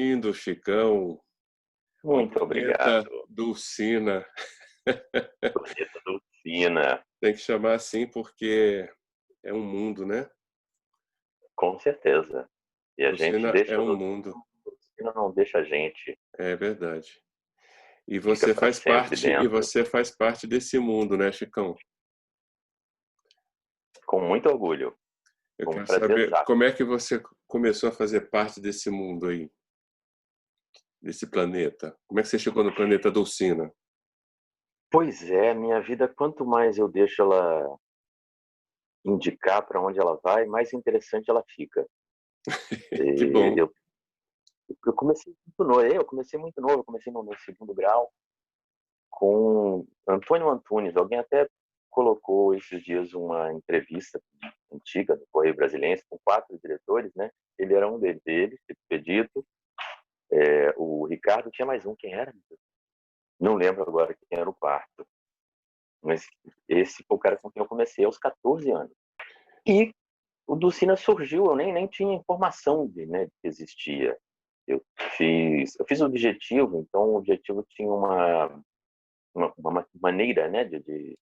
bem-vindo, Chicão, ao Muito planeta obrigado, Dulcina. Planeta Dolcina, Tem que chamar assim porque é um mundo, né? com certeza. E a gente Dulcina é deixa um o mundo, Dolcina não deixa a gente, é verdade. E fica você para faz sempre parte, e dentro, você faz parte desse mundo, né, Chicão? com muito orgulho, Eu com um quero saber prazerzaço. como é que você começou a fazer parte desse mundo aí, desse planeta. Como é que você chegou no planeta Dulcina? Pois é, minha vida, quanto mais eu deixo ela indicar para onde ela vai, mais interessante ela fica. Que E bom. eu comecei muito novo, eu comecei no meu segundo grau com Antônio Antunes. Alguém até colocou esses dias uma entrevista antiga do Correio Brasiliense com 4 diretores, né? Ele era um deles, Expedito, o Ricardo tinha mais um, quem era? Não lembro agora quem era o quarto, mas esse foi o cara com quem eu comecei aos 14 anos. E o Dulcina surgiu, eu nem tinha informação né, de que existia. Eu fiz o objetivo, então o objetivo tinha uma maneira, né, de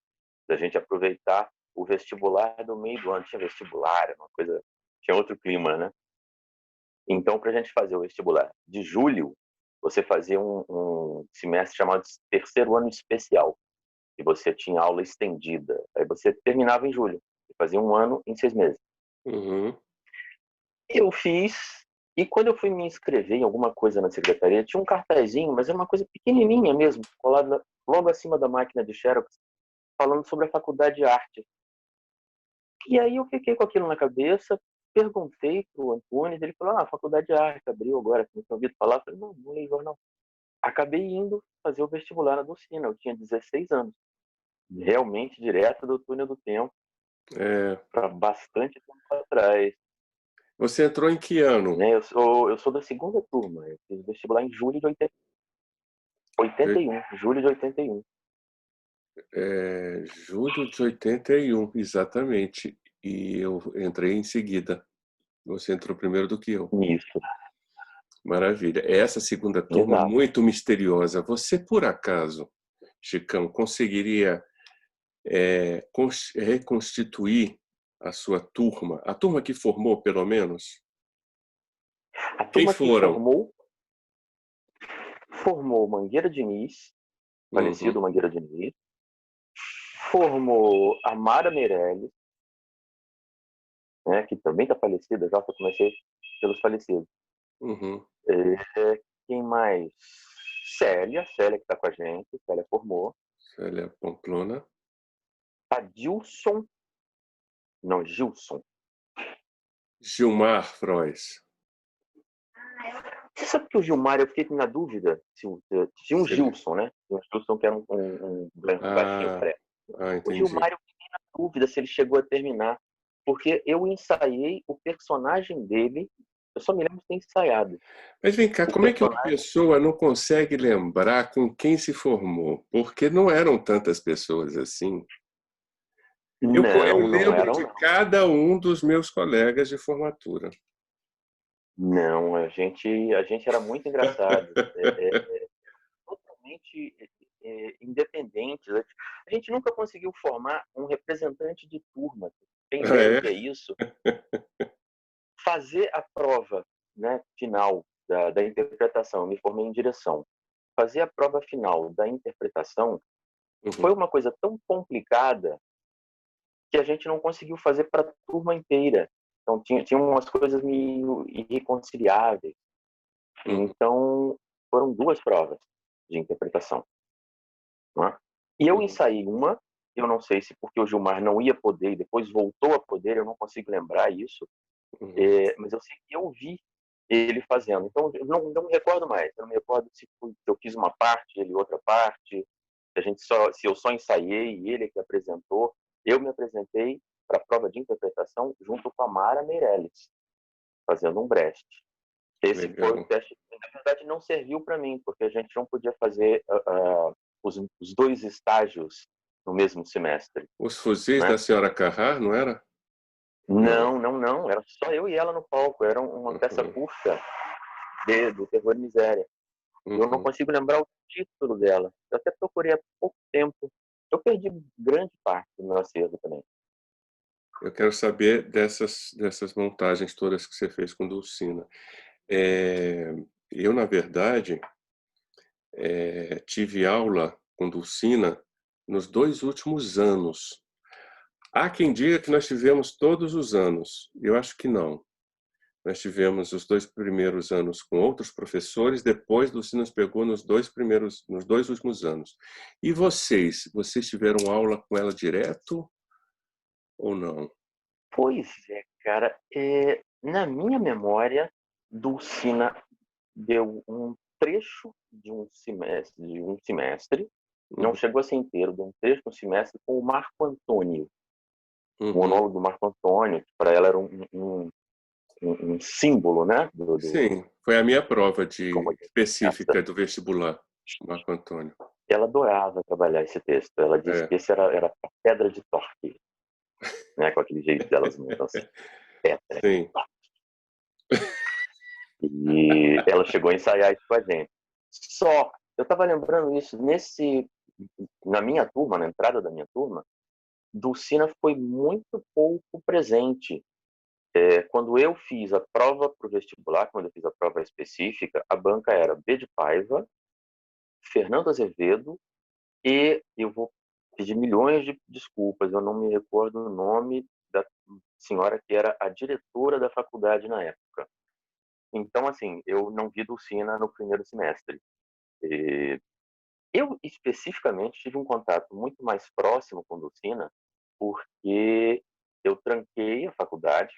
da gente aproveitar o vestibular do meio do ano. Tinha vestibular, uma coisa, tinha outro clima, né? Então, para a gente fazer o vestibular de julho, você fazia um semestre chamado de terceiro ano especial, e você tinha aula estendida. Aí você terminava em julho, e fazia um ano em 6 meses. Uhum. Eu fiz, e quando eu fui me inscrever em alguma coisa na secretaria, tinha um cartazinho, mas era uma coisa pequenininha mesmo, colado logo acima da máquina de Xerox, falando sobre a faculdade de arte. E aí eu fiquei com aquilo na cabeça, perguntei pro Antunes, ele falou, a faculdade de arte abriu agora, não tinha ouvido falar. Eu falei, não li jornal. Acabei indo fazer o vestibular na Docina, eu tinha 16 anos. Realmente direto do túnel do tempo, É, para bastante tempo atrás. você entrou em que ano? Né? Eu sou da segunda turma, eu fiz vestibular em julho de 81, julho de 81. Julho de 81, exatamente. E eu entrei em seguida. Você entrou primeiro do que eu. Isso, Maravilha. Essa segunda turma exato. muito misteriosa. Você, por acaso, Chicão, conseguiria reconstituir a sua turma? A turma que formou, pelo menos? A Quem turma que foram? formou Mangueira Diniz, Uhum. falecido Mangueira Diniz, formou a Mara Meirelles, né, que também está falecida, já que eu comecei pelos falecidos. Uhum. Quem mais? Célia que está com a gente, Célia formou. Célia Pamplona. Adilson, não, Gilson. Gilmar Frois. Você sabe que o Gilmar, eu fiquei na dúvida, tinha um Célia. Gilson, né? Um Gilson que era um baixinho, Ah, pré. O entendi. Gilmar, eu fiquei na dúvida se ele chegou a terminar, porque eu ensaiei o personagem dele, eu só me lembro de ter ensaiado. Mas vem cá, O como é que uma personagem. pessoa não consegue lembrar com quem se formou? Porque não eram tantas pessoas assim. Eu Não, não lembro eram, de não. cada um dos meus colegas de formatura. Não, a gente era muito engraçado. Totalmente independentes. A gente nunca conseguiu formar um representante de turma. Tem Ah, ideia do é? que é isso? Fazer a prova, né, final da interpretação. Eu me formei em direção. Fazer a prova final da interpretação foi Uhum. uma coisa tão complicada que a gente não conseguiu fazer para a turma inteira. Então, tinha umas coisas meio irreconciliáveis. Uhum. Então, foram 2 provas de interpretação. Né? E eu Uhum. ensaiei uma, eu não sei se porque o Gilmar não ia poder e depois voltou a poder, eu não consigo lembrar isso, Uhum. mas eu sei que eu vi ele fazendo. Então, eu não me recordo mais, eu não me recordo se eu fiz uma parte, ele outra parte, se eu só ensaiei e ele que apresentou. Eu me apresentei para a prova de interpretação junto com a Mara Meirelles, fazendo um Brecht. Esse foi o Legal. teste que, na verdade, não serviu para mim, porque a gente não podia fazer os 2 estágios no mesmo semestre, Os fuzis da né? senhora Carrar, não era? Não. Não, não, não. Era só eu e ela no palco. Era uma peça Uhum. curta. do Terror e Miséria. Eu não Uhum. consigo lembrar o título dela. Eu até procurei há pouco tempo. Eu perdi grande parte do meu acervo também. Eu quero saber dessas montagens todas que você fez com Dulcina. Eu, na verdade, tive aula com Dulcina nos 2 últimos anos. Há quem diga que nós tivemos todos os anos. Eu acho que não. Nós tivemos os 2 primeiros anos com outros professores, depois Dulcina nos pegou nos 2 últimos anos. E vocês tiveram aula com ela direto ou não? Pois é, cara. Na minha memória, Dulcina deu um trecho de um semestre, não Uhum. chegou a ser inteiro, deu um trecho de um semestre com o Marco Antônio. O Uhum. monólogo do Marco Antônio, que para ela era um símbolo, né? Sim, foi a minha prova Como específica do vestibular, Marco Antônio. ela adorava trabalhar esse texto. Ela disse É, que esse era a pedra de toque, né? Com aquele jeito delas muitas pedra. sim. E ela chegou a ensaiar isso com a gente. Só, eu estava lembrando isso na minha turma, na entrada da minha turma, Dulcina foi muito pouco presente. Quando eu fiz a prova para o vestibular, quando eu fiz a prova específica, a banca era B de Paiva, Fernando Azevedo e eu vou pedir milhões de desculpas, eu não me recordo o nome da senhora que era a diretora da faculdade na época. Então, assim, eu não vi Dulcina no primeiro semestre. Eu, especificamente, tive um contato muito mais próximo com Dulcina porque eu tranquei a faculdade,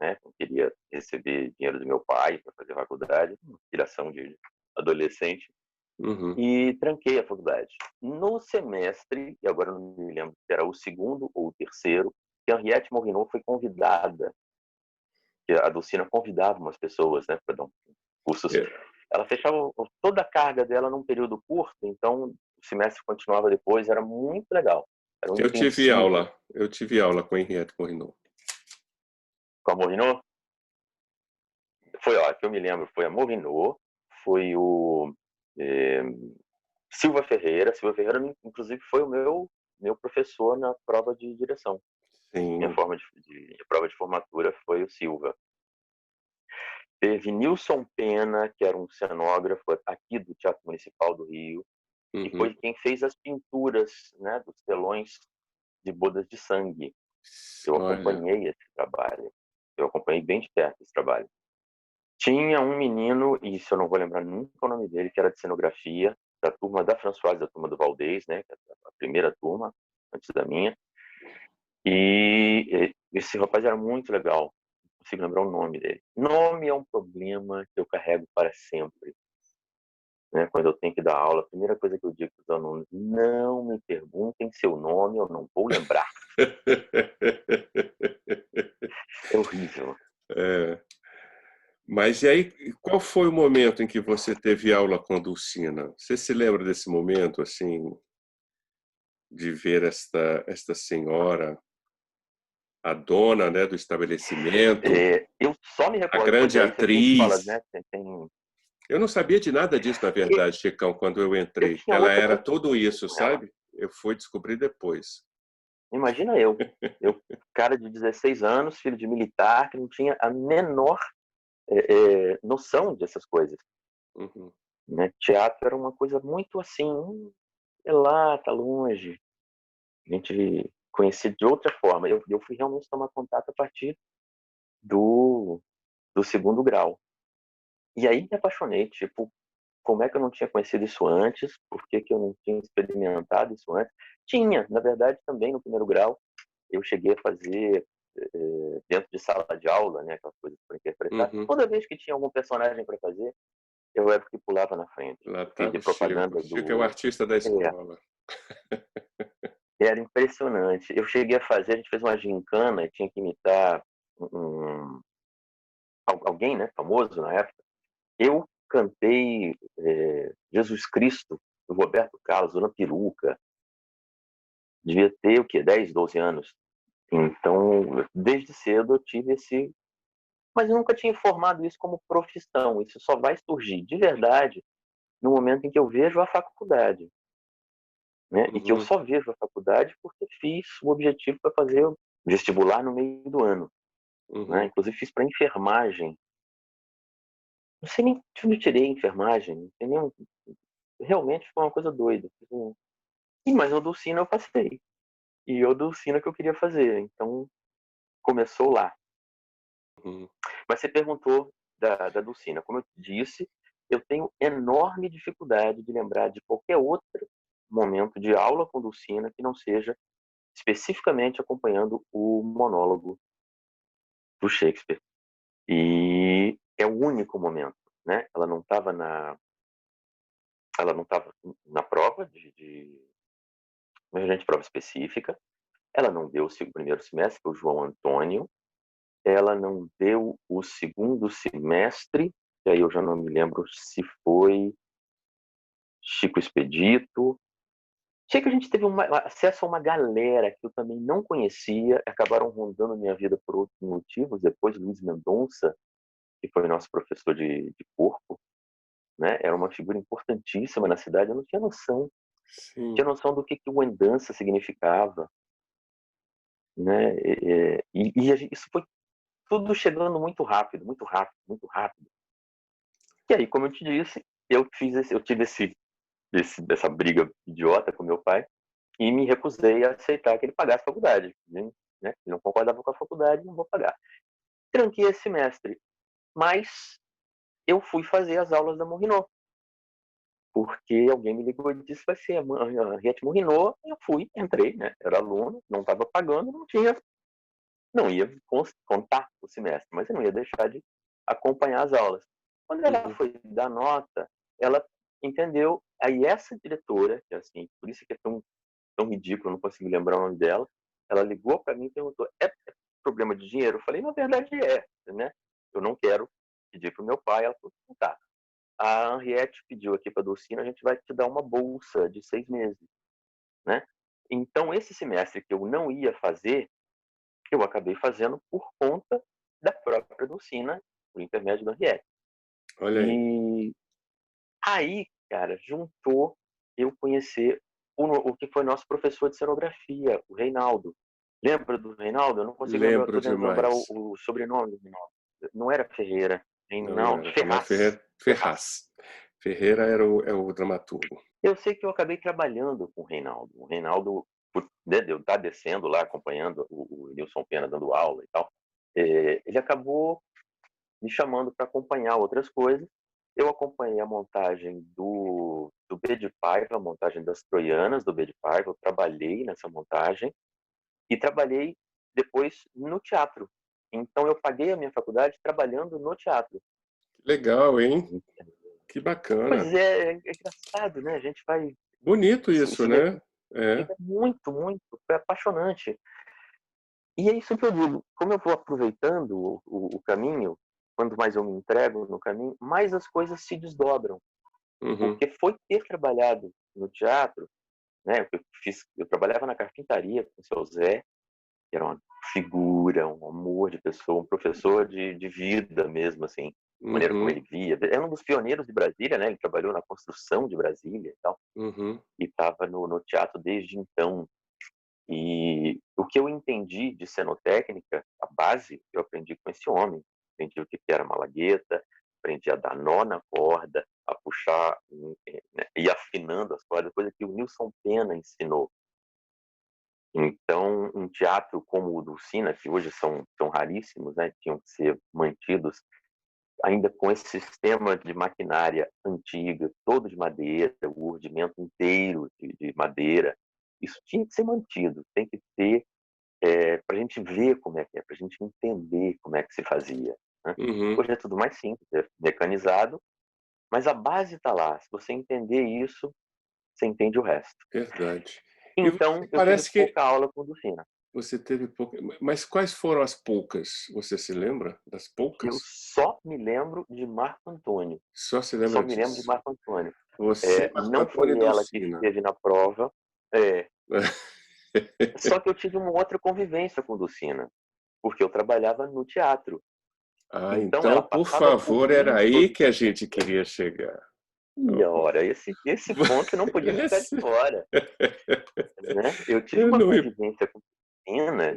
né? Eu queria receber dinheiro do meu pai para fazer faculdade, inspiração de adolescente, Uhum. e tranquei a faculdade. No semestre, e agora eu não me lembro se era o segundo ou o terceiro, que a Henriette Morrinot foi convidada, que a Dulcina convidava umas pessoas, né, para dar cursos. É, Ela fechava toda a carga dela num período curto, então o semestre continuava depois, era muito legal. Era um intensivo eu tive aula com Henriette Morrinot. com a Morrinot. Foi, ó, que eu me lembro, foi a Morrinot, foi o eh, Silva Ferreira. Silva Ferreira, inclusive, foi o meu professor na prova de direção. Minha Sim. forma de prova de formatura foi o Silva. Teve Nilson Pena, que era um cenógrafo aqui do Teatro Municipal do Rio, e Uhum. foi quem fez as pinturas, né, dos telões de Bodas de Sangue. Eu Olha, acompanhei esse trabalho. Eu acompanhei bem de perto esse trabalho. Tinha um menino, e isso eu não vou lembrar nunca o nome dele, que era de cenografia, da turma da Françoise, da turma do Valdez, né, que é a primeira turma, antes da minha. E esse rapaz era muito legal. Não consigo lembrar o nome dele. Nome é um problema que eu carrego para sempre. Né? Quando eu tenho que dar aula, a primeira coisa que eu digo para os alunos: não me perguntem seu nome, eu não vou lembrar. É horrível. é. Mas e aí, qual foi o momento em que você teve aula com a Dulcina? Você se lembra desse momento, assim, de ver esta senhora, a dona, né, do estabelecimento, Eu só me a recordo, porque grande aí você tem escolas, atriz? né? Eu não sabia de nada disso, na verdade, Chicão, quando eu Eu entrei. tinha Ela outra era conversa tudo isso, com ela. sabe? Eu fui descobrir depois. Imagina eu, cara de 16 anos, filho de militar, que não tinha a menor noção dessas coisas. Uhum. Né? Teatro era uma coisa muito assim, é lá, tá longe. A gente conhecia de outra forma. Eu fui realmente tomar contato a partir do, do segundo grau. E aí me apaixonei, tipo, como é que eu não tinha conhecido isso antes? Por que que eu não tinha experimentado isso antes? Tinha, na verdade, também no primeiro grau, eu cheguei a fazer dentro de sala de aula, né, aquelas coisas para interpretar. Uhum. Toda vez que tinha algum personagem para fazer, eu era que pulava na frente. Lá Eu fiz estava de o Chico. propaganda O Chico é o artista da É, escola. era impressionante. Eu cheguei a fazer, a gente fez uma gincana e tinha que imitar um, alguém, né, famoso na época. Eu cantei Jesus Cristo, do Roberto Carlos, Dona Peruca. Devia ter o quê? 10, 12 anos. Então, desde cedo eu tive Mas eu nunca tinha formado isso como profissão. Isso só vai surgir de verdade no momento em que eu vejo a faculdade, né? E que eu Uhum. só vejo a faculdade porque fiz o objetivo para fazer o vestibular no meio do ano, né? Uhum. Inclusive fiz para enfermagem. Não sei nem de onde eu tirei enfermagem, não tem nem... Realmente foi uma coisa doida. Mas o Dulcina eu passei. E o Dulcina que eu queria fazer. Então começou lá. Uhum. Mas você perguntou da Dulcina. Como eu disse, eu tenho enorme dificuldade de lembrar de qualquer outro momento de aula com Dulcina que não seja especificamente acompanhando o monólogo do Shakespeare. E é o único momento, né? Ela não estava na prova de prova específica. Ela não deu o primeiro semestre, que é o João Antônio. Ela não deu o segundo semestre, que aí eu já não me lembro se foi Chico Expedito. Sei que a gente teve acesso a uma galera que eu também não conhecia, acabaram rondando minha vida por outros motivos. Depois, Luiz Mendonça, que foi nosso professor de corpo, né? Era uma figura importantíssima na cidade. Eu não tinha noção. Não Sim. tinha noção do que o Endança significava, né? Isso foi tudo chegando muito rápido, muito rápido, muito rápido. E aí, como eu te disse, eu tive dessa briga idiota com meu pai e me recusei a aceitar que ele pagasse a faculdade, né? Ele não concordava com a faculdade, não vou pagar. Tranquei esse semestre, mas eu fui fazer as aulas da Morrinô, porque alguém me ligou e disse vai ser a Henriette Morrinô, eu fui, entrei, né? Era aluno, não estava pagando, não ia contar o semestre, mas eu não ia deixar de acompanhar as aulas. Quando ela Uhum. foi dar nota, ela entendeu, aí essa diretora, que assim, por isso que é tão ridículo, não consigo lembrar o nome dela, ela ligou para mim e perguntou, é problema de dinheiro? Eu falei, na verdade é, né? Eu não quero pedir para o meu pai. Ela falou, tá, a Henriette pediu aqui para a Dulcina, a gente vai te dar uma bolsa de 6 meses, né? Então, esse semestre que eu não ia fazer, eu acabei fazendo por conta da própria Dulcina, por intermédio da Henriette. Olha aí. E aí, cara, juntou eu conhecer o que foi nosso professor de cenografia, o Reinaldo. Lembra do Reinaldo? Eu não consigo lembrar, Lembro tô tentando lembrar demais. o sobrenome do Reinaldo. Não era Ferreira, Não Reinaldo era. Reinaldo Ferraz. Ferreira Ferraz. Ferraz. Ferreira é o dramaturgo. Eu sei que eu acabei trabalhando com o Reinaldo. O Reinaldo, de eu estar descendo lá, acompanhando o Nilson Pena dando aula e tal, ele acabou me chamando para acompanhar outras coisas. Eu acompanhei a montagem do B de Paiva, a montagem das Troianas do B de Paiva. Eu trabalhei nessa montagem e trabalhei depois no teatro. Então eu paguei a minha faculdade trabalhando no teatro. Legal, hein? Que Pois bacana. é engraçado, né? A gente vai Bonito isso, se né? É. é muito, muito, foi apaixonante. E é isso que eu digo, como eu vou aproveitando o caminho, quanto mais eu me entrego no caminho, mais as coisas se desdobram. Uhum. Porque foi ter trabalhado no teatro, né? Eu trabalhava na carpintaria com o seu Zé, que era uma figura, um amor de pessoa, um professor de vida mesmo, assim, a maneira como Uhum. ele via. Era um dos pioneiros de Brasília, né? Ele trabalhou na construção de Brasília e tal, Uhum. e estava no teatro desde então. E o que eu entendi de cenotécnica, a base, eu aprendi com esse homem. Aprendi o que era malagueta, aprendi a dar nó na corda, a puxar, né, e afinando as cordas, coisa que o Nilson Pena ensinou. Então, um teatro como o do Sina, que hoje são raríssimos, né, tinham que ser mantidos, ainda com esse sistema de maquinária antiga, todo de madeira, o urdimento inteiro de madeira, isso tinha que ser mantido, tem que ter para a gente ver como é que é, para a gente entender como é que se fazia. Né? Uhum. Hoje é tudo mais simples, é mecanizado, mas a base está lá. Se você entender isso, você entende o resto. Verdade. E você Então, eu tive parece que pouca aula com Dulcina. você teve pouca. Mas quais foram as poucas? Você se lembra das Eu poucas? só me lembro de Marco Antônio. Só se Só lembra me lembro de disso. Marco Antônio. Você, Marco Não foi Antônio e ela que Dulcina. esteve na prova. Só que eu tive uma outra convivência com Dulcina, porque eu trabalhava no teatro. Ah, Então ela então, por passava por favor, mim era aí todo que a gente queria chegar. e ora, esse ponto não podia ficar de Esse fora, né. Eu tive eu uma não convivência com piscina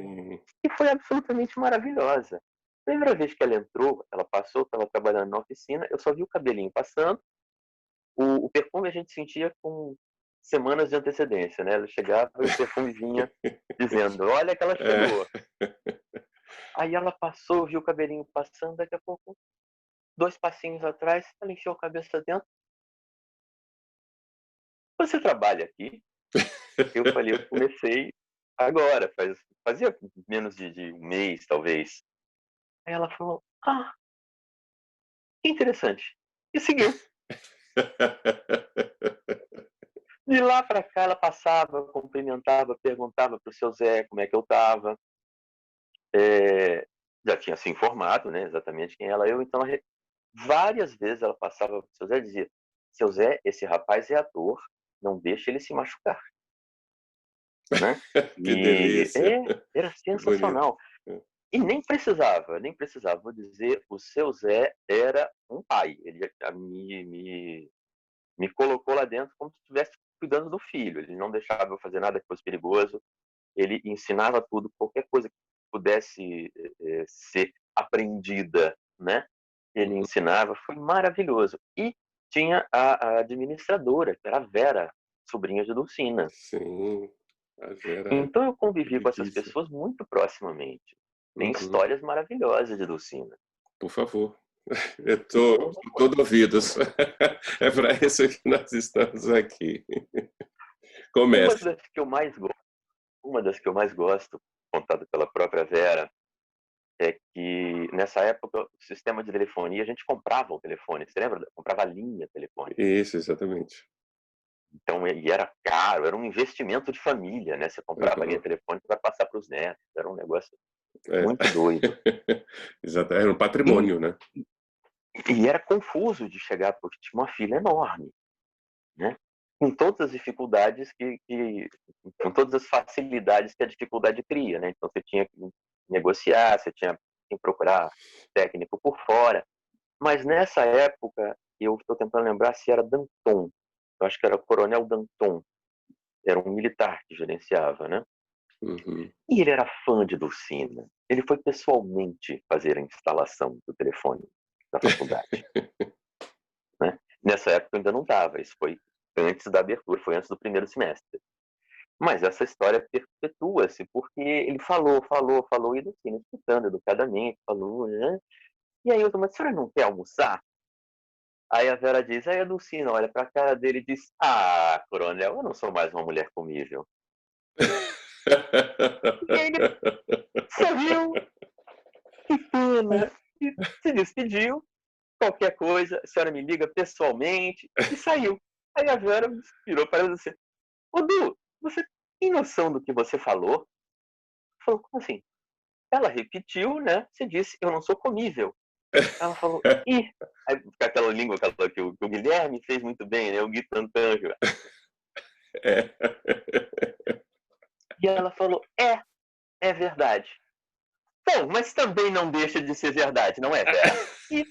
que foi absolutamente maravilhosa. Primeira vez que ela entrou, ela passou, estava trabalhando na oficina, eu só vi o cabelinho passando, o perfume a gente sentia com semanas de antecedência, né, ela chegava e o perfume vinha dizendo: "Olha que ela É. chegou". Aí ela passou, viu o cabelinho passando, daqui a pouco, 2 passinhos atrás, ela enfiou a cabeça dentro: "Você trabalha aqui?". Eu falei: "Eu comecei agora, fazia menos de 1 mês, talvez". Aí ela falou: "Ah, que interessante". E seguiu. De lá para cá ela passava, cumprimentava, perguntava para o seu Zé como é que eu estava. Já tinha se informado, né, exatamente quem era eu, então várias vezes ela passava para o seu Zé e dizia: "Seu Zé, esse rapaz é ator, não deixa ele se machucar", né. Que delícia. Era Que bonito. sensacional. E nem precisava, vou dizer, o seu Zé era um pai, ele me colocou lá dentro como se estivesse cuidando do filho, ele não deixava eu fazer nada que fosse perigoso, ele ensinava tudo, qualquer coisa que pudesse, ser aprendida, né, ele Uhum. ensinava, foi maravilhoso. E tinha a administradora, que era a Vera, sobrinha de Dulcina. Sim, a Vera Então eu é convivi com essas lindíssima. pessoas muito proximamente. Tem Uhum. histórias maravilhosas de Dulcina. Por favor, eu E tô todo ouvidos. É para isso que nós estamos aqui. uma Comece. das que eu mais gosto uma das que eu mais gosto, contada pela própria Vera, é que nessa época o sistema de telefonia, a gente comprava o telefone, você lembra? Comprava a linha telefônica. Isso, exatamente. Então, e era caro, era um investimento de família, né, você comprava a linha Aham. telefônica para passar para os netos, era um negócio É. muito doido. Exato, era um E patrimônio, né. e era confuso de chegar, porque tinha uma fila enorme, né, com todas as dificuldades que com todas as facilidades que a dificuldade cria, né, então você tinha que negociar, você tinha que procurar técnico por fora. Mas nessa época, eu estou tentando lembrar se era Danton, eu acho que era Coronel Danton, era um militar que gerenciava, né. Uhum. E ele era fã de Dulcina. Ele foi pessoalmente fazer a instalação do telefone da faculdade, né. Nessa época eu ainda não estava, isso foi antes da abertura, foi antes do primeiro semestre. Mas essa história perpetua-se, porque ele falou, falou, falou, e Dulcina escutando educadamente, falou, né. E aí eu tô: "Mas a senhora não quer almoçar?". Aí a Vera diz, aí a Dulcina olha pra cara dele e diz: "Ah, coronel, eu não sou mais uma mulher comível". E aí ele sorriu, que pena, e se despediu, qualquer coisa, a senhora me liga pessoalmente, e saiu. Aí a Vera virou para ela e disse assim: "Ô Du, você tem noção do que você falou?". Falou: "Como assim?". Ela repetiu, né, você disse: "Eu não sou comível". Ela falou: "Ih", aí com aquela língua que o Guilherme fez muito bem, né, o Gui Tantanjo. É. E ela falou: "É verdade". Bom, mas também não deixa de ser verdade, não é, Vera? E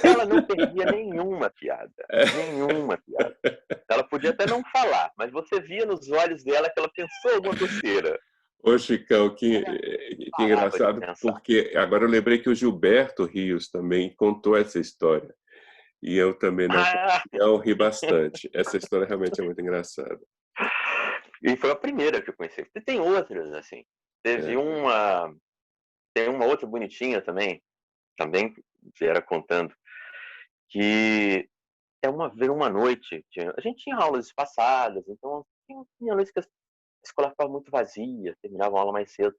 ela não perdia nenhuma piada, nenhuma piada. Ela podia até não falar, mas você via nos olhos dela que ela pensou alguma besteira. Ô Chicão, Ela que parava de engraçado, pensar. porque agora eu lembrei que o Gilberto Rios também contou essa história. E eu também Ah, não ri bastante. Essa história realmente é muito engraçada. e foi a primeira que eu conheci. E tem outras, assim. Teve É. uma tem uma outra bonitinha também que era contando, que veio uma noite, a gente tinha aulas espaçadas, então tinha noite que a escola ficava muito vazia, terminava a aula mais cedo.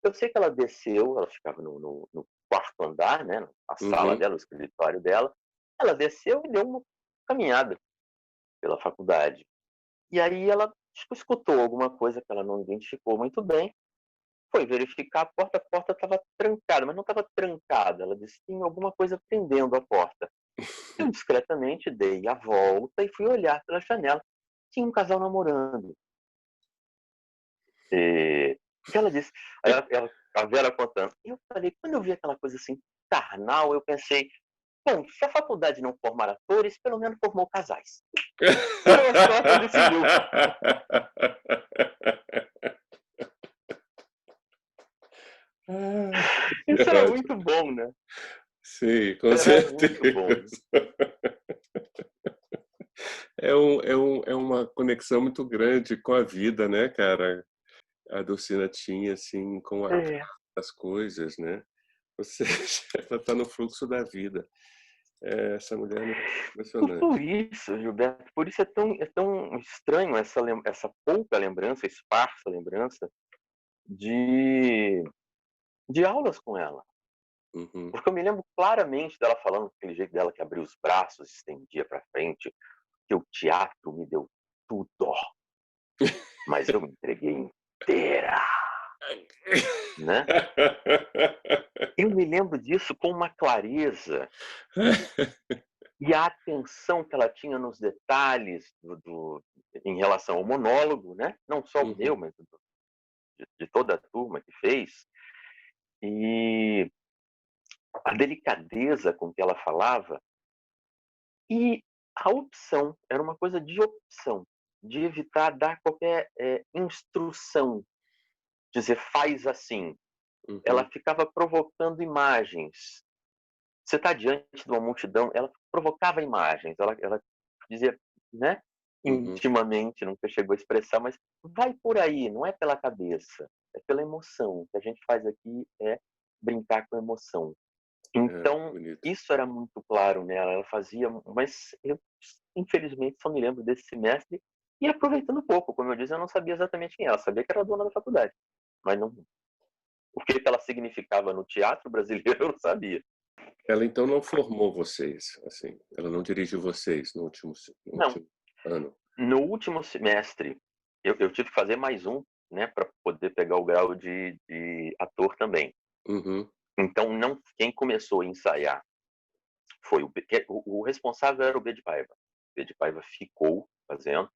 Eu sei que ela desceu, ela ficava no quarto andar, né, a sala Uhum. dela, o escritório dela. Ela desceu e deu uma caminhada pela faculdade. E aí ela, acho que escutou alguma coisa que ela não identificou muito bem, foi verificar a porta estava trancada, mas não estava trancada, ela disse que tinha alguma coisa prendendo a porta. Eu discretamente dei a volta e fui olhar pela janela. Tinha um casal namorando. ela disse, aí a Vera contando. Eu falei, quando eu vi aquela coisa assim, carnal, eu pensei, bom, se a faculdade não formar atores, pelo menos formou casais. E eu acho que ela decidiu. Isso Que era ótimo. muito bom, né? Sim, com Era muito bom. certeza. É uma conexão muito grande com a vida, né, cara? A Dulcina tinha, assim, com É, as coisas, né? Ou seja, ela está no fluxo da vida. Essa mulher é tudo impressionante. isso, Gilberto, por isso é tão estranho essa pouca lembrança, esparsa lembrança de, de aulas com ela. Uhum. Porque eu me lembro claramente dela falando daquele jeito dela que abria os braços, estendia para frente, que o teatro me deu tudo, mas eu me entreguei inteira, né? Eu me lembro disso com uma clareza e a atenção que ela tinha nos detalhes em relação ao monólogo, né? Não só o meu, Uhum. mas de toda a turma que fez, e a delicadeza com que ela falava e a opção, era uma coisa de opção, de evitar dar qualquer instrução, dizer faz assim. Ela Uhum. ficava provocando imagens. Você está diante de uma multidão, ela provocava imagens, ela dizia, né, Uhum. intimamente, nunca chegou a expressar, mas vai por aí, não é pela cabeça, é pela emoção. O que a gente faz aqui é brincar com a emoção. Então, Bonito. isso era muito claro nela, ela fazia, mas eu, infelizmente, só me lembro desse semestre e aproveitando pouco, como eu disse, eu não sabia exatamente quem era, eu sabia que era a dona da faculdade, mas não, o que ela significava no teatro brasileiro eu não sabia. Ela então não formou vocês, assim, ela não dirigiu vocês no Não, último ano. no último semestre, eu tive que fazer mais um, né, para poder pegar o grau de ator também. Uhum. Então, não, quem começou a ensaiar foi o responsável era o B de Paiva. O B de Paiva ficou fazendo,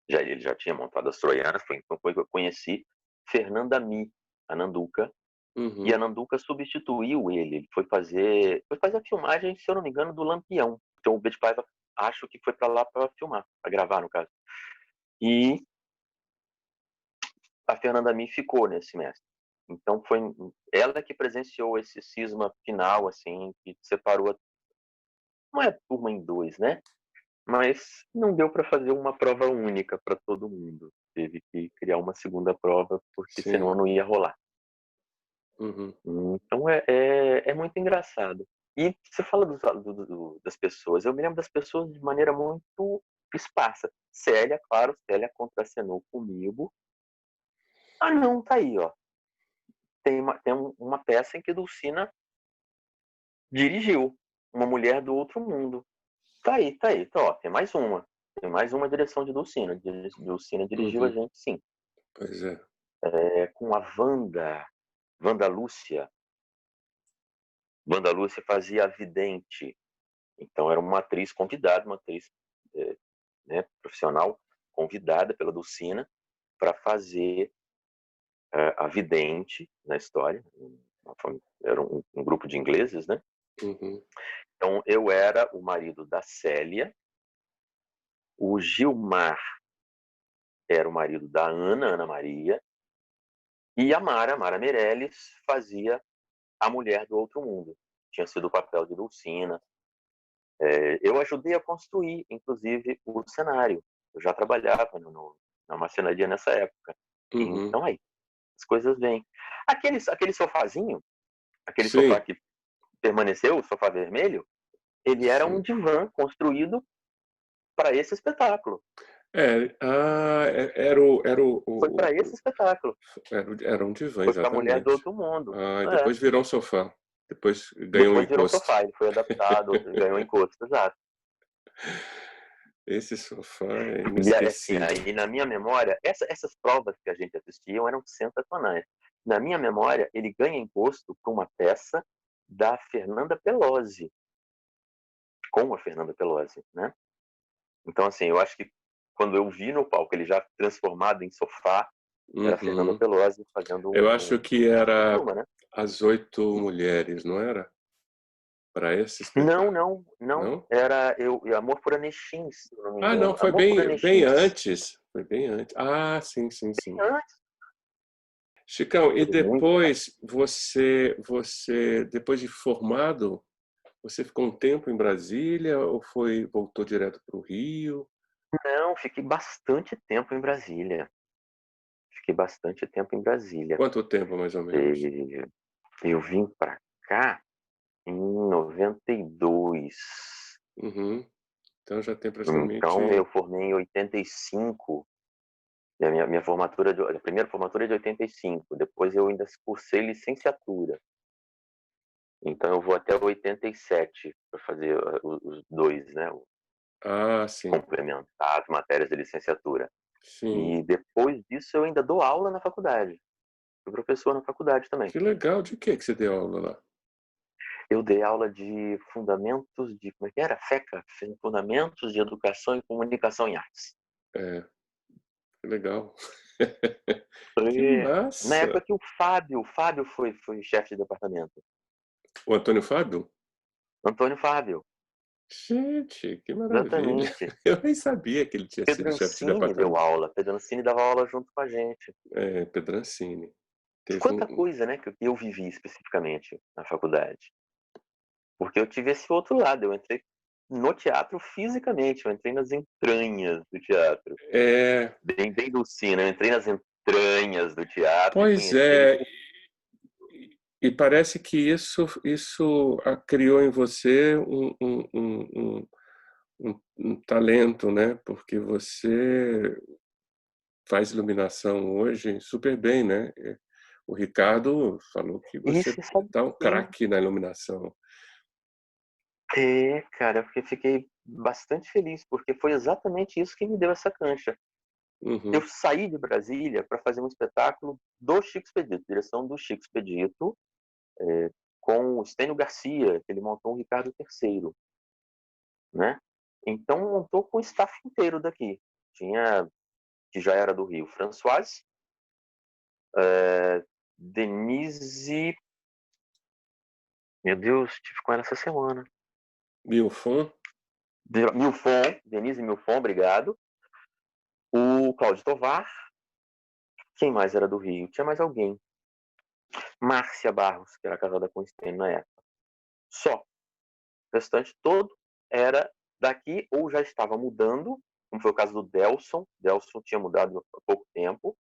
ele já tinha montado as Troianas, então foi que eu conheci Fernanda Mi, a Nanduca, e a Uhum. Nanduca substituiu ele foi fazer a filmagem, se eu não me engano, do Lampião. Então o B de Paiva acho que foi para lá para filmar, para gravar no caso. E a Fernanda Mi ficou nesse semestre. Então foi ela que presenciou esse cisma final, assim, que separou, não é a turma em dois, né? Mas não deu para fazer uma prova única para todo mundo. Teve que criar uma segunda prova, porque Sim. senão não ia rolar. Uhum. Então é muito engraçado. E você fala das pessoas, eu me lembro das pessoas de maneira muito esparsa. Célia, claro, Célia contracenou comigo. Ah, não, tá aí, ó. Tem uma peça em que Dulcina dirigiu, Uma Mulher do Outro Mundo. Tá aí, tá aí. Então, ó, tem mais uma. Tem mais uma direção de Dulcina. Dulcina dirigiu a Uhum. gente, sim. Pois é. Com a Wanda Lúcia. Wanda Lúcia fazia a vidente. Então, era uma atriz convidada, uma atriz né, profissional convidada pela Dulcina para fazer a vidente na história. Era um grupo de ingleses, né? Uhum. Então, eu era o marido da Célia, o Gilmar era o marido da Ana Maria, e a Mara Meirelles, fazia a mulher do outro mundo. Tinha sido o papel de Dulcina. Eu ajudei a construir, inclusive, o cenário. Eu já trabalhava na marcenaria nessa época. Uhum. Então, aí, as coisas vêm. Aquele sofazinho, aquele sofá Sim, que permaneceu, o sofá vermelho, ele era um sim. divã construído para esse espetáculo. Foi para esse espetáculo. Era um divã, Foi para a mulher do exatamente. outro mundo. E depois virou um sofá. Depois ganhou um Depois virou um encosto. sofá, ele foi adaptado, ganhou encosto, exato. Esse sofá é E assim, inesquecível. aí na minha memória, essas provas que a gente assistia eram sensacionais. Na minha memória, ele ganha encosto com uma peça da Fernanda Pelosi, com a Fernanda Pelosi, né? Então, assim, eu acho que quando eu vi no palco ele já transformado em sofá, Era a Fernanda Uhum. Pelosi fazendo Eu acho que uma era turma, né? As Oito Mulheres, não era? Para esse Não, espetáculo, não, não. não? Era Amor por Anechins, se eu não me Ah, não, engano. foi Amor por bem Anechins. antes. Foi bem antes. Ah, sim, sim, sim. Antes, Chicão, e foi muito. depois depois de formado, você ficou um tempo em Brasília ou voltou direto para o Rio? Não, fiquei bastante tempo em Brasília. Fiquei bastante tempo em Brasília. Quanto tempo, mais ou menos? E eu vim para cá em 92. Uhum. Então já tem Então eu praticamente. formei em 85. E a minha formatura, a primeira formatura é de 85. Depois eu ainda cursei licenciatura. Então eu vou até 87 para fazer os dois, né? Ah, sim, Complementar as matérias de licenciatura. sim. E depois disso eu ainda dou aula na faculdade. Fui professor na faculdade também. Que legal. De que você deu aula lá? Eu dei aula de fundamentos de, como é que era? FECA, Fundamentos de Educação e Comunicação em Artes. É, que legal. Que Foi na época massa. que o Fábio foi chefe de departamento. O Antônio Fábio? Antônio Fábio, Gente, que maravilha. exatamente. Eu nem sabia que ele tinha sido chefe de Pedrancini deu departamento. aula. Pedrancini dava aula junto com a gente. É, Pedrancini. Teve Quanta coisa, né, que eu vivi especificamente na faculdade. Porque eu tive esse outro lado. Eu entrei no teatro fisicamente. Eu entrei nas entranhas do teatro. É, Bem Lucina. Eu entrei nas entranhas do teatro e pois conheci é, e parece que isso criou em você um talento, né? Porque você faz iluminação hoje super bem, né? O Ricardo falou que E você você sabe tá um que craque na iluminação. cara, porque fiquei bastante feliz, porque foi exatamente isso que me deu essa cancha. Eu Uhum. saí de Brasília para fazer um espetáculo do Chico Expedito, direção do Chico Expedito, com o Estênio Garcia, que ele montou o Ricardo III, né? Então montou com o staff inteiro daqui. Tinha, que já era do Rio, Françoise, Denise, meu Deus, tive com ela essa semana. Milfon? Milfon, Denise Milfon, obrigado. O Cláudio Tovar, quem mais era do Rio? Tinha mais alguém. Márcia Barros, que era casada com o Estênio na época. Só. O restante todo era daqui ou já estava mudando, como foi o caso do Delson. Delson tinha mudado há pouco tempo.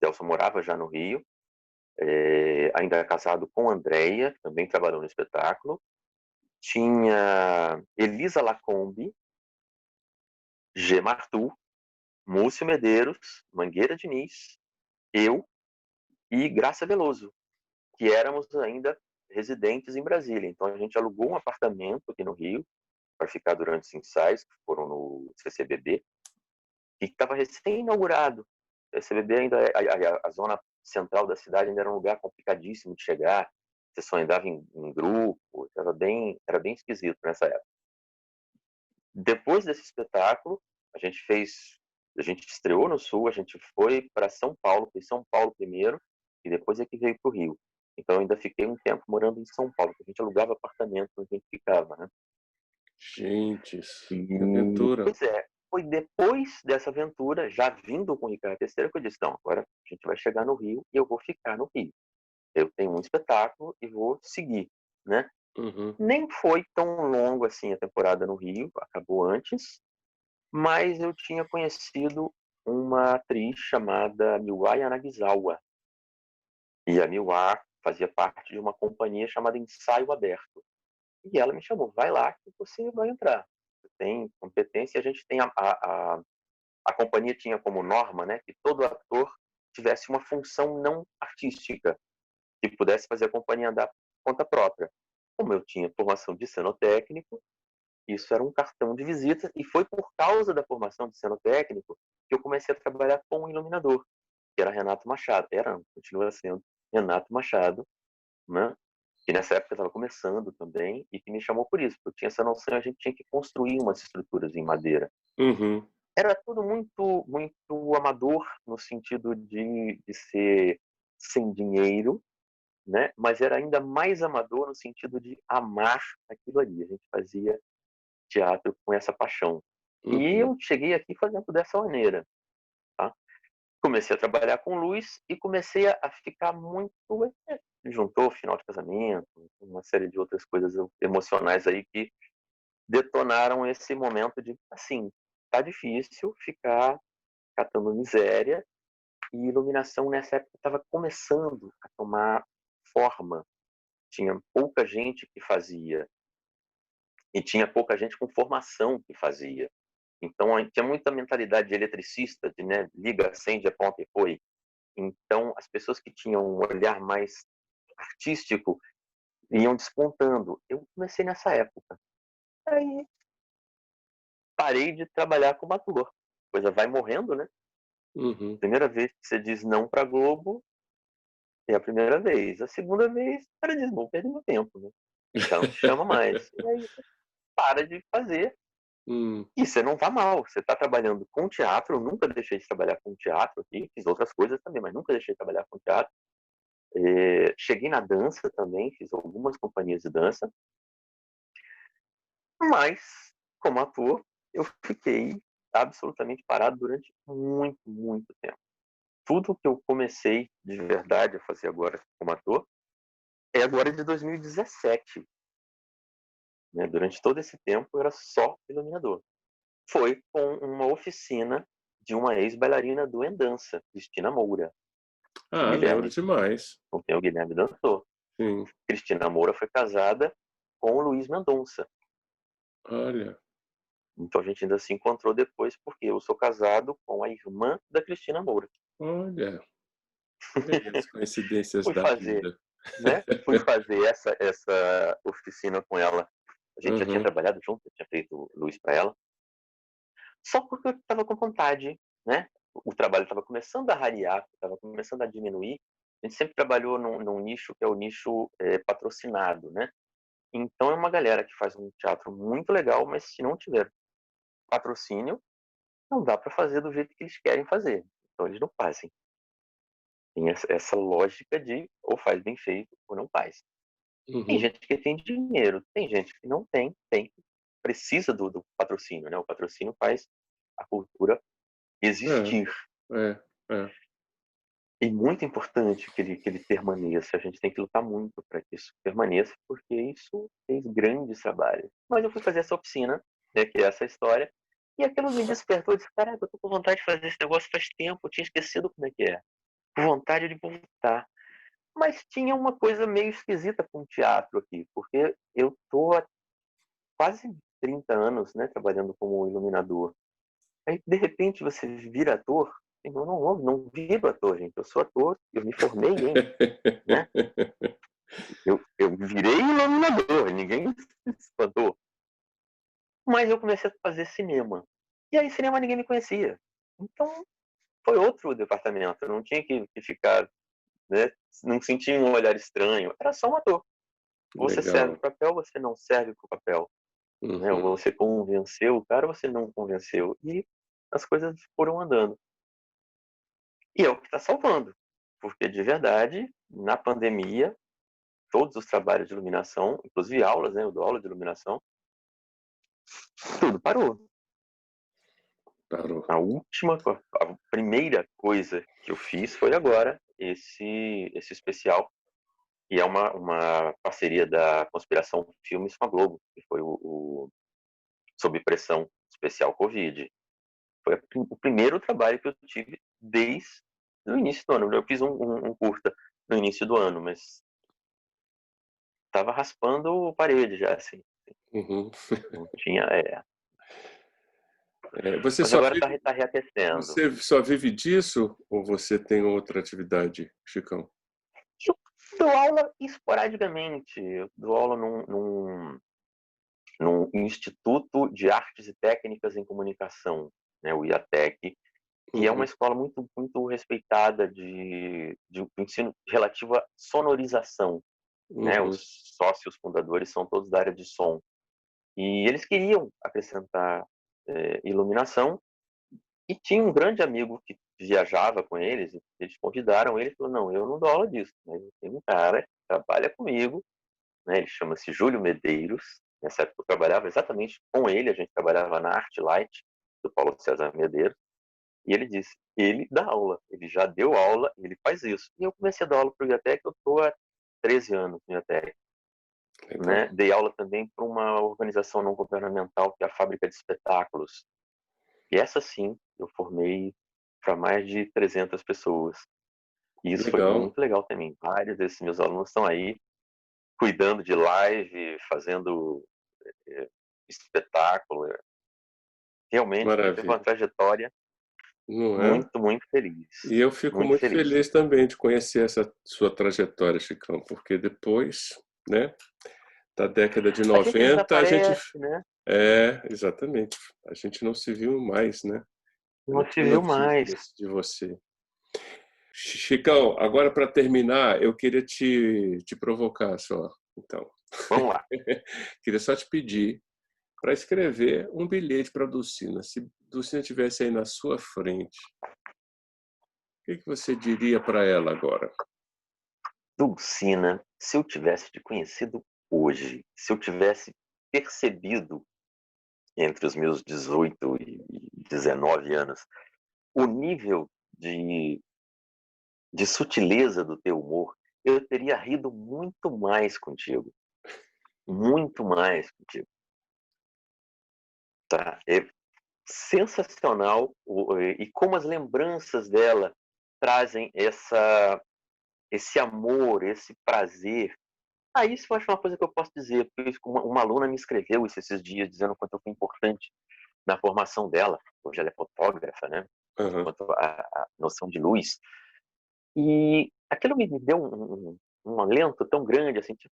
Delson morava já no Rio. Ainda era casado com Andréia, que também trabalhou no espetáculo. Tinha Elisa Lacombe, G. Martu, Múcio Medeiros, Mangueira Diniz, eu e Graça Veloso, que éramos ainda residentes em Brasília. Então a gente alugou um apartamento aqui no Rio para ficar durante os ensaios, que foram no CCBB, e que estava recém-inaugurado. O CCBB ainda, a zona central da cidade ainda era um lugar complicadíssimo de chegar, você só andava em grupo, era bem esquisito nessa época. Depois desse espetáculo, a gente estreou no Sul, a gente foi para São Paulo, fez São Paulo primeiro, e depois é que veio para o Rio. Então eu ainda fiquei um tempo morando em São Paulo, porque a gente alugava apartamento onde a gente ficava, né? Gente, que E, aventura. pois é, foi depois dessa aventura, já vindo com o Ricardo Teixeira, que eu disse, não, agora a gente vai chegar no Rio e eu vou ficar no Rio. Eu tenho um espetáculo e vou seguir, né? Uhum. Nem foi tão longo assim a temporada no Rio, acabou antes, mas eu tinha conhecido uma atriz chamada Miwai Yanagisawa. E a Miwai fazia parte de uma companhia chamada Ensaio Aberto. E ela me chamou, vai lá que você vai entrar. Você tem competência, a gente tem a companhia tinha como norma, né, que todo ator tivesse uma função não artística, que pudesse fazer a companhia andar por conta própria. Como eu tinha formação de cenotécnico, isso era um cartão de visita, e foi por causa da formação de cenotécnico que eu comecei a trabalhar com um iluminador, que era Renato Machado. Continua sendo Renato Machado, né? Que nessa época estava começando também, e que me chamou por isso, porque eu tinha essa noção, a gente tinha que construir umas estruturas em madeira. Uhum. era tudo muito, muito amador, no sentido de ser sem dinheiro, né? Mas era ainda mais amador no sentido de amar aquilo ali. A gente fazia teatro com essa paixão. E Uhum. eu cheguei aqui fazendo dessa maneira, tá? Comecei a trabalhar com luz e comecei a ficar muito... Juntou final de casamento, uma série de outras coisas emocionais aí que detonaram esse momento de, assim, tá difícil ficar catando miséria, e iluminação nessa época estava começando a tomar forma. Tinha pouca gente que fazia, e tinha pouca gente com formação que fazia. Então, tinha muita mentalidade de eletricista, de, né, liga, acende, aponta e foi. Então, as pessoas que tinham um olhar mais artístico iam despontando. Eu comecei nessa época. Aí, parei de trabalhar como ator. A coisa vai morrendo, né? Uhum. Primeira vez que você diz não para Globo, é a primeira vez. A segunda vez, o cara diz, bom, perdi meu tempo, né? Já não te chama mais. E aí, para de fazer. Hum. E você não tá mal. Você tá trabalhando com teatro. Eu nunca deixei de trabalhar com teatro aqui. Fiz outras coisas também, mas nunca deixei de trabalhar com teatro. Cheguei na dança também. Fiz algumas companhias de dança. Mas, como ator, eu fiquei absolutamente parado durante muito, muito tempo. Tudo que eu comecei de verdade a fazer agora como ator é agora de 2017. Né? Durante todo esse tempo eu era só iluminador. Foi com uma oficina de uma ex-bailarina do Endança, Cristina Moura. O Ah, lembro Guilherme, demais. com quem o Guilherme dançou. Sim. Cristina Moura foi casada com o Luiz Mendonça. Olha, Então a gente ainda se encontrou depois, porque eu sou casado com a irmã da Cristina Moura. olha, olha aí as coincidências Fui da fazer, vida. né? Fui fazer essa oficina com ela. A gente já tinha Uhum. trabalhado junto, eu tinha feito luz para ela. Só porque eu estava com vontade, né? O trabalho estava começando a rarear, estava começando a diminuir. A gente sempre trabalhou num nicho que é o nicho patrocinado, né? Então é uma galera que faz um teatro muito legal, mas se não tiver patrocínio, não dá para fazer do jeito que eles querem fazer. Então eles não fazem. Tem essa lógica de ou faz bem feito ou não faz. Tem Uhum. gente que tem dinheiro, tem gente que não tem, precisa do patrocínio, né? O patrocínio faz a cultura É, existir. é, é. E muito importante que ele permaneça. A gente tem que lutar muito para que isso permaneça, porque isso fez grandes trabalhos. Mas eu fui fazer essa oficina, né, que é essa história, e aquilo me despertou. Eu disse, caraca, eu tô com vontade de fazer esse negócio faz tempo, eu tinha esquecido como é que é. Com vontade de voltar. Mas tinha uma coisa meio esquisita com o teatro aqui, porque eu tô há quase 30 anos, né, trabalhando como iluminador. Aí, de repente, você vira ator. Eu não viro ator, gente. Eu sou ator, eu me formei em, né? Eu virei iluminador, ninguém se espantou. Mas eu comecei a fazer cinema. E aí, cinema ninguém me conhecia. Então, foi outro departamento. Eu não tinha que ficar, né? Não sentia um olhar estranho. Era só um ator. Você serve o Legal. papel, você não serve o papel. Né? Ou Uhum. você convenceu o cara, ou você não convenceu. E as coisas foram andando. E é o que está salvando. Porque, de verdade, na pandemia, todos os trabalhos de iluminação, inclusive aulas, né? Eu dou aula de iluminação, tudo parou. Parou. A primeira coisa que eu fiz foi agora esse especial, que é uma parceria da Conspiração Filmes com a Globo, que foi o Sob Pressão Especial Covid. Foi o primeiro trabalho que eu tive desde o início do ano. Eu fiz um curta no início do ano, mas estava raspando parede já, assim. Uhum. Não tinha. É, Mas agora tá reaquecendo. você só vive disso ou você tem outra atividade, Chicão? Eu dou aula esporadicamente. Eu dou aula num Instituto de Artes e Técnicas em Comunicação, né, o IATEC, que é uma Uhum. escola muito, muito respeitada de ensino relativo à sonorização. Né? Uhum. Os sócios fundadores são todos da área de som. E eles queriam acrescentar iluminação, E tinha um grande amigo que viajava com eles, eles convidaram ele e falou, não, eu não dou aula disso, mas tem um cara que trabalha comigo, né, ele chama-se Júlio Medeiros, nessa época eu trabalhava exatamente com ele, a gente trabalhava na Artlight, do Paulo César Medeiros, e ele disse, ele dá aula, ele já deu aula, ele faz isso. E eu comecei a dar aula para o IATEC, eu estou há 13 anos no IATEC. Legal. Né? Dei aula também para uma organização não governamental, que é a Fábrica de Espetáculos. E essa sim, eu formei para mais de 300 pessoas. E isso foi Legal. muito legal também. Vários desses meus alunos estão aí, cuidando de live, fazendo espetáculo. Realmente teve uma Maravilha. trajetória Não é? muito, muito feliz. E eu fico Muito muito feliz. feliz também de conhecer essa sua trajetória, Chicão, porque depois, né, da década de A gente 90, a gente... desaparece, né? Exatamente. A gente não se viu mais, né? Eu Não não se tenho viu mais. notícias de você. Chicão, agora para terminar, eu queria te provocar só. Então, Vamos lá. queria só te pedir para escrever um bilhete para a Dulcina. Se Dulcina estivesse aí na sua frente, o que você diria para ela agora? Dulcina, se eu tivesse te conhecido hoje, se eu tivesse percebido entre os meus 18 e 19 anos o nível de sutileza do teu humor, eu teria rido muito mais contigo. Muito mais contigo. Tá? É sensacional e como as lembranças dela trazem esse amor, esse prazer. Isso eu acho uma coisa que eu posso dizer, porque uma aluna me escreveu isso esses dias, dizendo quanto foi importante na formação dela. Hoje ela é fotógrafa, né? Uhum. Quanto a noção de luz. E aquilo me deu um alento tão grande, assim, tipo,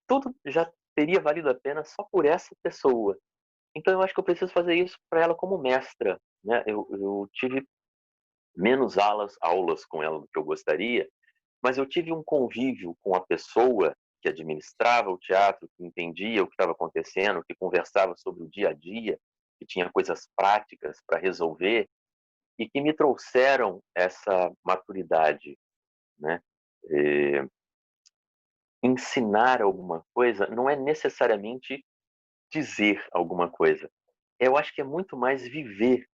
tudo já teria valido a pena só por essa pessoa. Então eu acho que eu preciso fazer isso para ela como mestra, né? Eu tive menos aulas com ela do que eu gostaria, mas eu tive um convívio com a pessoa que administrava o teatro, que entendia o que estava acontecendo, que conversava sobre o dia a dia, que tinha coisas práticas para resolver e que me trouxeram essa maturidade, né? Ensinar alguma coisa não é necessariamente dizer alguma coisa. Eu acho que é muito mais viver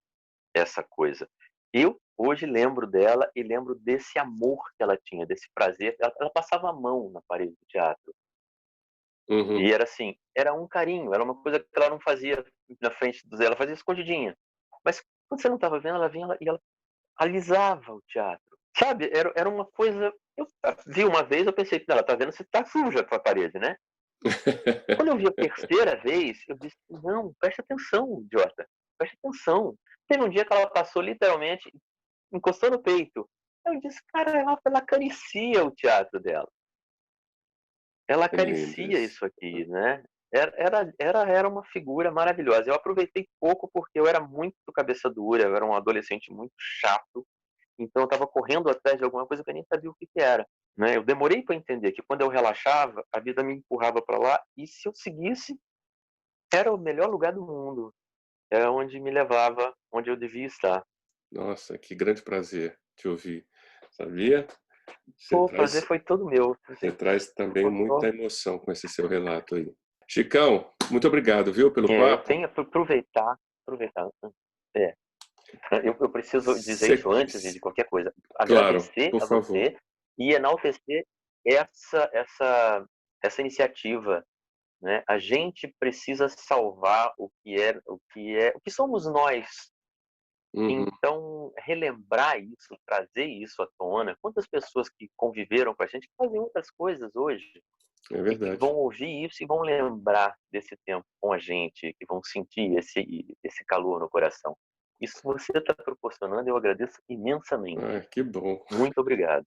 essa coisa. Eu hoje lembro dela e lembro desse amor que ela tinha, desse prazer. Ela passava a mão na parede do teatro. Uhum. E era assim, era um carinho, era uma coisa que ela não fazia na frente dos, ela fazia escondidinha. Mas quando você não estava vendo, ela vinha e ela alisava o teatro. Sabe? Era uma coisa. Eu vi uma vez, eu pensei, ela tá vendo se tá suja a parede, né? Quando eu vi a terceira vez, eu disse, não, presta atenção, idiota. Presta atenção. Teve um dia que ela passou literalmente, encostou no peito. Eu disse, cara, ela acaricia o teatro dela. Ela É lindo acaricia isso. isso aqui, né? Era uma figura maravilhosa. Eu aproveitei pouco porque eu era muito cabeça dura, eu era um adolescente muito chato. Então eu estava correndo atrás de alguma coisa que eu nem sabia o que era. Né? Eu demorei para entender que quando eu relaxava, a vida me empurrava para lá e se eu seguisse, era o melhor lugar do mundo. Era onde me levava, onde eu devia estar. Nossa, que grande prazer te ouvir. Sabia? Você Pô, o prazer traz, foi todo meu. você traz também muita Pô, emoção com esse seu relato aí. Chicão, muito obrigado, viu, pelo eu papo. tenho que aproveitar. É, eu preciso dizer Cê- isso antes de qualquer coisa. claro, Agradecer por a favor. você e enaltecer essa iniciativa. Né? A gente precisa salvar o que somos nós. Uhum, Então, relembrar isso, trazer isso à tona. Quantas pessoas que conviveram com a gente fazem outras coisas hoje é e que verdade. vão ouvir isso e vão lembrar desse tempo com a gente, que vão sentir esse calor no coração. Isso que você está proporcionando, eu agradeço imensamente. Ah, que bom. Muito obrigado.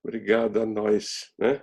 Obrigado a nós, né?